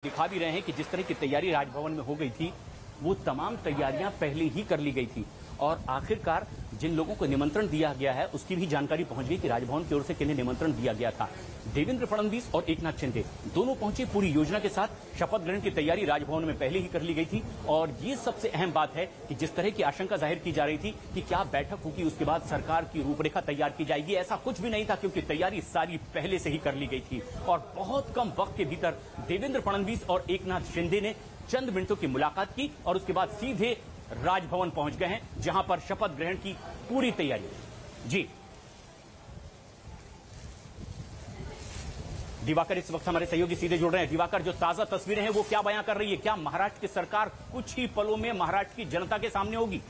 दिखा भी रहे हैं कि जिस तरह की तैयारी राजभवन में हो गई थी वो तमाम तैयारियां पहले ही कर ली गई थी और आखिरकार जिन लोगों को निमंत्रण दिया गया है उसकी भी जानकारी पहुंच गई कि राजभवन की ओर से किन्हें निमंत्रण दिया गया था। देवेंद्र फडणवीस और एकनाथ शिंदे दोनों पहुंचे पूरी योजना के साथ। शपथ ग्रहण की तैयारी राजभवन में पहले ही कर ली गई थी और ये सबसे अहम बात है कि जिस तरह की आशंका जाहिर की जा रही थी कि क्या बैठक होगी उसके बाद सरकार की रूपरेखा तैयार की जाएगी, ऐसा कुछ भी नहीं था क्योंकि तैयारी सारी पहले से ही कर ली गई थी और बहुत कम वक्त के भीतर देवेंद्र फडणवीस और एकनाथ शिंदे ने चंद मिनटों की मुलाकात की और उसके बाद सीधे राजभवन पहुंच गए हैं जहां पर शपथ ग्रहण की पूरी तैयारी। जी दिवाकर इस वक्त हमारे सहयोगी सीधे जुड़ रहे हैं। दिवाकर, जो ताजा तस्वीरें हैं वो क्या बयां कर रही है? क्या महाराष्ट्र की सरकार कुछ ही पलों में महाराष्ट्र की जनता के सामने होगी?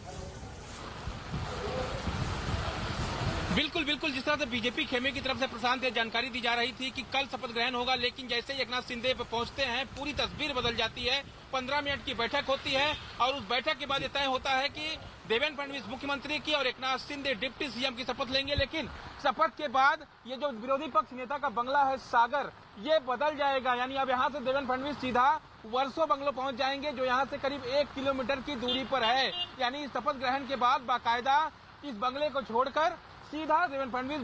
बिल्कुल बिल्कुल, जिस तरह से बीजेपी खेमे की तरफ से प्रशांत जानकारी दी जा रही थी कि कल शपथ ग्रहण होगा, लेकिन जैसे ही एकनाथ शिंदे पे पहुंचते हैं पूरी तस्वीर बदल जाती है। 15 मिनट की बैठक होती है और उस बैठक के बाद ये तय होता है कि देवेंद्र फडणवीस मुख्यमंत्री की और एकनाथ शिंदे डिप्टी सीएम की शपथ लेंगे। लेकिन शपथ के बाद ये जो विरोधी पक्ष नेता का बंगला है सागर, ये बदल जाएगा। यानी अब यहाँ से देवेंद्र फडणवीस सीधा वर्सो बंगलो पहुंच जाएंगे जो यहाँ से करीब 1 किलोमीटर की दूरी पर है। यानी शपथ ग्रहण के बाद बाकायदा इस बंगले को छोड़कर सीधा देवेंद्र फडणवीस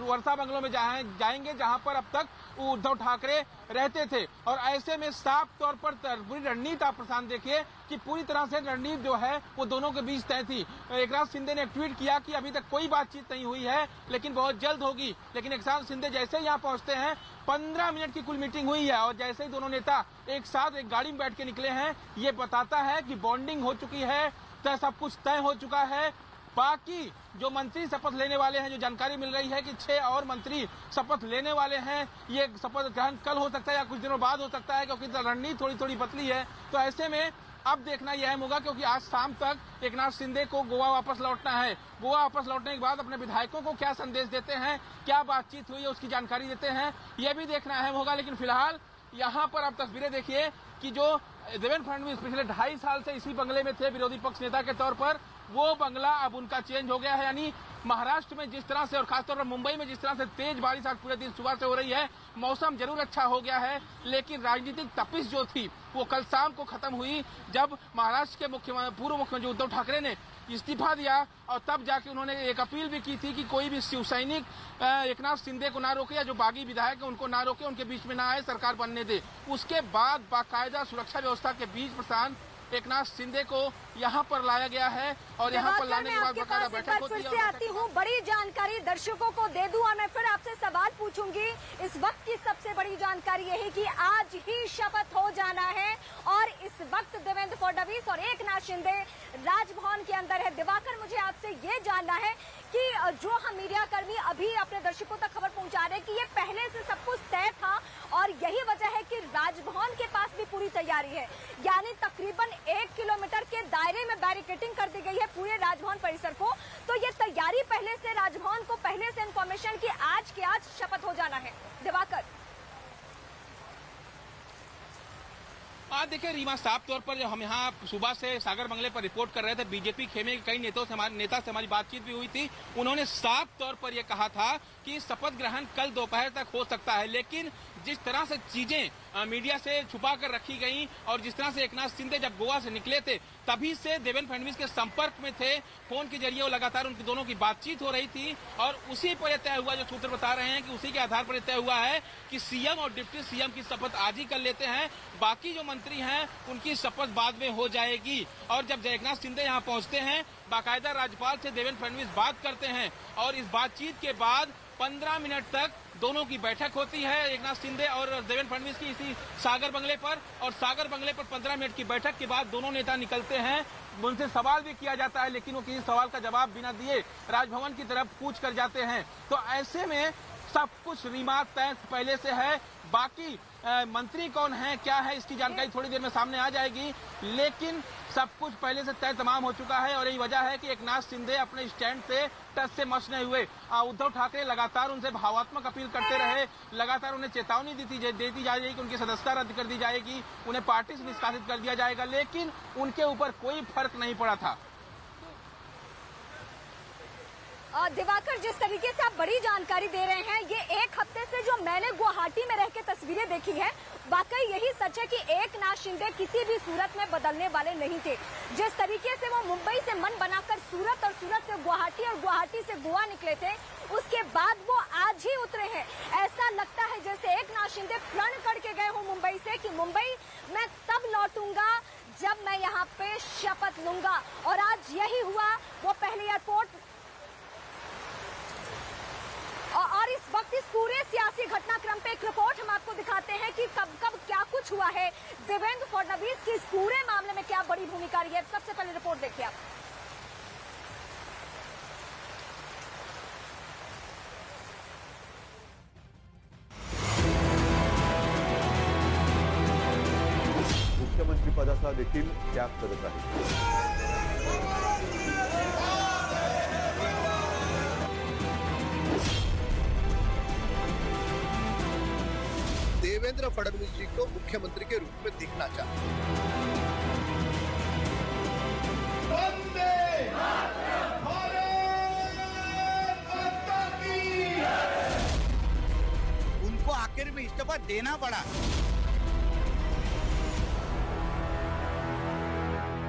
वर्षा बंगलों में जाएंगे जहां पर अब तक उद्धव ठाकरे रहते थे। और ऐसे में साफ तौर पर पूरी रणनीति आप प्रशांत देखिए कि पूरी तरह से रणनीति जो है वो दोनों के बीच तय थी। एकनाथ शिंदे ने एक ट्वीट किया कि अभी तक कोई बातचीत नहीं हुई है लेकिन बहुत जल्द होगी। लेकिन एकनाथ शिंदे जैसे ही यहाँ पहुंचते हैं 15 मिनट की कुल मीटिंग हुई है और जैसे ही दोनों नेता एक साथ एक गाड़ी में बैठ के निकले हैं, ये बताता है कि बॉन्डिंग हो चुकी है, सब कुछ तय हो चुका है। बाकी जो मंत्री शपथ लेने वाले हैं, जो जानकारी मिल रही है कि 6 और मंत्री शपथ लेने वाले हैं। ये शपथ ग्रहण कल हो सकता है या कुछ दिनों बाद हो सकता है क्योंकि रणनीति थोड़ी थोड़ी बदली है। तो ऐसे में अब देखना यह अहम होगा क्योंकि आज शाम तक एकनाथ शिंदे को गोवा वापस लौटना है। गोवा वापस लौटने के बाद अपने विधायकों को क्या संदेश देते हैं, क्या बातचीत हुई है उसकी जानकारी देते हैं, यह भी देखना अहम होगा। लेकिन फिलहाल यहाँ पर आप तस्वीरें देखिए कि जो देवेंद्र फडणवीस पिछले 2.5 साल से इसी बंगले में थे विरोधी पक्ष नेता के तौर पर, वो बंगला अब उनका चेंज हो गया है। यानी महाराष्ट्र में जिस तरह से और खासतौर पर मुंबई में जिस तरह से तेज बारिश आज पूरे दिन सुबह से हो रही है, मौसम जरूर अच्छा हो गया है लेकिन राजनीतिक तपिश जो थी वो कल शाम को खत्म हुई जब महाराष्ट्र के पूर्व मुख्यमंत्री उद्धव ठाकरे ने इस्तीफा दिया और तब जाके उन्होंने एक अपील भी की थी कि कोई भी शिव सैनिक एकनाथ शिंदे को ना रोके या जो बागी विधायक है उनको ना रोके, उनके बीच में ना आए, सरकार बनने दे। उसके बाद बाकायदा सुरक्षा व्यवस्था के बीच प्रशांत एकनाथ शिंदे को यहाँ पर लाया गया है और यहाँ पर लाने के बाद बाकायदा बैठक होती है। आती हूँ, बड़ी जानकारी दर्शकों को दे दूं और मैं फिर आपसे सवाल पूछूंगी। इस वक्त की सबसे बड़ी जानकारी यही कि आज ही शपथ हो जाना है और इस वक्त देवेंद्र फडणवीस और एकनाथ शिंदे राजभवन के अंदर है। दिवाकर, मुझे आपसे ये जानना है कि जो हम मीडिया कर्मी अभी अपने दर्शकों तक खबर पहुंचा रहे हैं कि ये पहले से सब कुछ तय था और यही वजह है कि राजभवन के पास भी पूरी तैयारी है। यानी तकरीबन 1 किलोमीटर के दायरे में बैरिकेडिंग कर दी गई है पूरे राजभवन परिसर को। तो ये तैयारी पहले से, राजभवन को पहले से इंफॉर्मेशन की आज के आज शपथ हो जाना है। दिवाकर, आज देखिए रीमा, साफ तौर पर हम यहाँ सुबह से सागर बंगले पर रिपोर्ट कर रहे थे, बीजेपी खेमे के कई नेता से हमारी बातचीत भी हुई थी। उन्होंने साफ तौर पर यह कहा था कि शपथ ग्रहण कल दोपहर तक हो सकता है, लेकिन जिस तरह से चीजें मीडिया से छुपा कर रखी गई और जिस तरह से एकनाथ शिंदे जब गोवा से निकले थे तभी से देवेंद्र फडणवीस के संपर्क में थे, फोन के जरिए वो लगातार उनकी दोनों की बातचीत हो रही थी और उसी पर यह तय हुआ, जो सूत्र बता रहे हैं कि उसी के आधार पर यह तय हुआ है कि सीएम और डिप्टी सीएम की शपथ आज ही कर लेते हैं, बाकी जो मंत्री हैं उनकी शपथ बाद में हो जाएगी। और जब एकनाथ शिंदे यहाँ पहुंचते हैं बाकायदा राज्यपाल से देवेंद्र फडणवीस बात करते हैं और इस बातचीत के बाद 15 मिनट तक दोनों की बैठक होती है, एकनाथ शिंदे और देवेंद्र फडणवीस की इसी सागर बंगले पर। और सागर बंगले पर 15 मिनट की बैठक के बाद दोनों नेता निकलते हैं। उनसे सवाल भी किया जाता है लेकिन वो किसी सवाल का जवाब बिना दिए राजभवन की तरफ कूच कर जाते हैं। तो ऐसे में सब कुछ रीमा तय पहले से है। बाकी मंत्री कौन है, क्या है, इसकी जानकारी थोड़ी देर में सामने आ जाएगी, लेकिन सब कुछ पहले से तय तमाम हो चुका है। और यही वजह है कि एकनाथ शिंदे अपने स्टैंड से टच से मस नहीं हुए। उद्धव ठाकरे लगातार उनसे भावात्मक अपील करते रहे, लगातार उन्हें चेतावनी देती जा रही कि उनकी सदस्यता रद्द कर दी जाएगी, उन्हें पार्टी से निष्कासित कर दिया जाएगा, लेकिन उनके ऊपर कोई फर्क नहीं पड़ा था। दिवाकर, जिस तरीके से आप बड़ी जानकारी दे रहे हैं, ये एक हफ्ते से जो मैंने गुवाहाटी में रह के तस्वीरें देखी है वाकई यही सच है कि एकनाथ शिंदे किसी भी सूरत में बदलने वाले नहीं थे। जिस तरीके से वो मुंबई से मन बनाकर सूरत और सूरत से गुवाहाटी और गुवाहाटी से गोवा निकले थे, उसके बाद वो आज ही उतरे हैं। ऐसा लगता है जैसे एकनाथ शिंदे प्रण करके गए हो मुंबई से कि मुंबई मैं तब लौटूंगा जब मैं यहाँ पे शपथ लूंगा, और आज यही हुआ। वो पहले एयरपोर्ट और इस वक्त इस पूरे सियासी घटनाक्रम पे एक रिपोर्ट हम आपको दिखाते हैं कि कब कब क्या कुछ हुआ है। देवेंद्र फडणवीस की इस पूरे मामले में क्या बड़ी भूमिका रही है। सबसे पहले रिपोर्ट देखिए आप। मुख्यमंत्री पदाचा देखील त्याग करत आहे। देवेंद्र फडणवीस जी को मुख्यमंत्री के रूप में दिखना चाहते उनको आखिर में इस्तीफा देना पड़ा।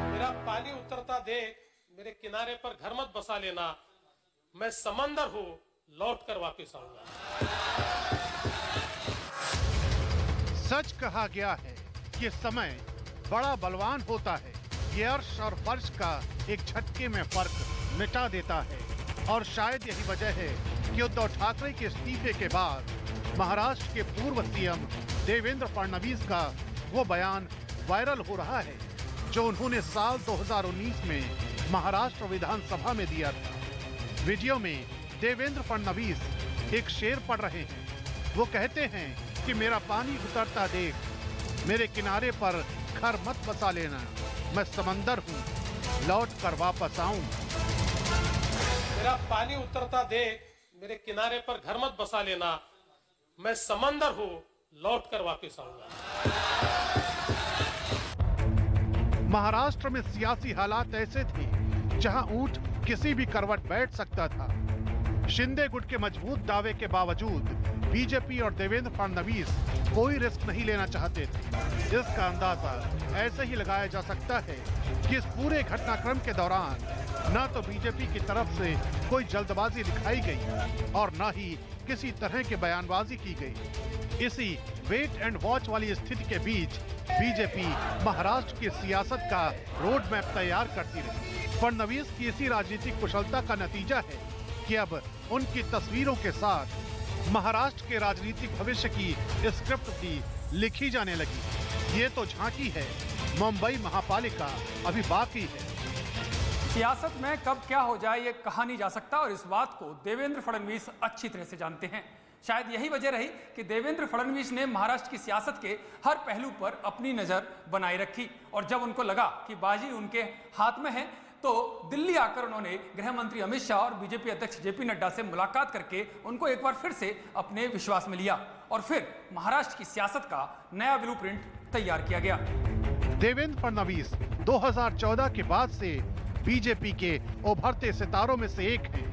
मेरा पानी उतरता देख मेरे किनारे पर घर मत बसा लेना, मैं समंदर हूँ लौट कर वापस आऊंगा। सच कहा गया है कि समय बड़ा बलवान होता है। ये अर्श और फर्श का एक झटके में फर्क मिटा देता है, और शायद यही वजह है कि उद्धव ठाकरे के इस्तीफे के बाद महाराष्ट्र के पूर्व सीएम देवेंद्र फडणवीस का वो बयान वायरल हो रहा है जो उन्होंने साल 2019 में महाराष्ट्र विधानसभा में दिया था। वीडियो में देवेंद्र फडणवीस एक शेर पढ़ रहे हैं। वो कहते हैं कि मेरा पानी उतरता देख मेरे किनारे पर घर मत बसा लेना, मैं समंदर हूँ लौट कर वापस आऊं। मेरा पानी उतरता देख मेरे किनारे पर घर मत बसा लेना, मैं समंदर हूँ लौट कर वापस आऊंगा। महाराष्ट्र में सियासी हालात ऐसे थे जहां ऊंट किसी भी करवट बैठ सकता था। शिंदे गुट के मजबूत दावे के बावजूद बीजेपी और देवेंद्र फडणवीस कोई रिस्क नहीं लेना चाहते थे। इसका अंदाजा ऐसे ही लगाया जा सकता है कि इस पूरे घटनाक्रम के दौरान न तो बीजेपी की तरफ से कोई जल्दबाजी दिखाई गई और न ही किसी तरह की बयानबाजी की गई। इसी वेट एंड वॉच वाली स्थिति के बीच बीजेपी महाराष्ट्र की सियासत का रोड मैप तैयार करती रही। फडणवीस की इसी राजनीतिक कुशलता का नतीजा है कि अब उनकी तस्वीरों के साथ महाराष्ट्र के राजनीतिक भविष्य की स्क्रिप्ट भी लिखी जाने लगी। ये तो झांकी है, मुंबई महापालिका अभी बाकी है। सियासत में कब क्या हो जाए ये कहा नहीं जा सकता, और इस बात को देवेंद्र फडणवीस अच्छी तरह से जानते हैं। शायद यही वजह रही कि देवेंद्र फडणवीस ने महाराष्ट्र की सियासत के हर पहलू पर अपनी नजर बनाए रखी, और जब उनको लगा कि बाजी उनके हाथ में है तो दिल्ली आकर उन्होंने गृह मंत्री अमित शाह और बीजेपी अध्यक्ष जेपी नड्डा से मुलाकात करके उनको एक बार फिर से अपने विश्वास में लिया, और फिर महाराष्ट्र की सियासत का नया ब्लूप्रिंट तैयार किया गया। देवेंद्र फडणवीस 2014 के बाद से बीजेपी के उभरते सितारों में से एक हैं।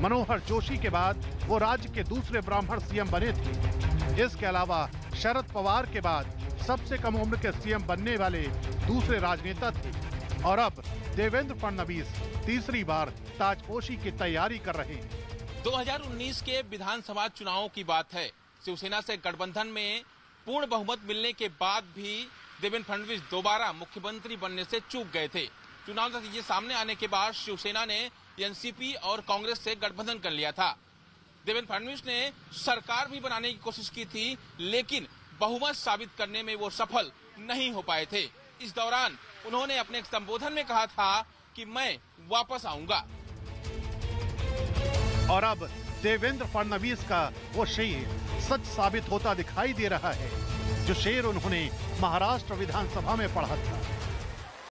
मनोहर जोशी के बाद वो राज्य के दूसरे ब्राह्मण सीएम बने थे। इसके अलावा शरद पवार के बाद सबसे कम उम्र के सीएम बनने वाले दूसरे राजनेता थे, और अब देवेंद्र फडणवीस तीसरी बार ताजपोशी की तैयारी कर रहे हैं। 2019 के विधानसभा चुनावों की बात है। शिवसेना से गठबंधन में पूर्ण बहुमत मिलने के बाद भी देवेंद्र फडणवीस दोबारा मुख्यमंत्री बनने से चूक गए थे। चुनाव नतीजे सामने आने के बाद शिवसेना ने एनसीपी और कांग्रेस से गठबंधन कर लिया था। देवेंद्र फडणवीस ने सरकार भी बनाने की कोशिश की थी, लेकिन बहुमत साबित करने में वो सफल नहीं हो पाए थे। इस दौरान उन्होंने अपने एक संबोधन में कहा था कि मैं वापस आऊंगा। और अब देवेंद्र फडणवीस का वो शेर सच साबित होता दिखाई दे रहा है, जो शेर उन्होंने महाराष्ट्र विधानसभा में पढ़ा था।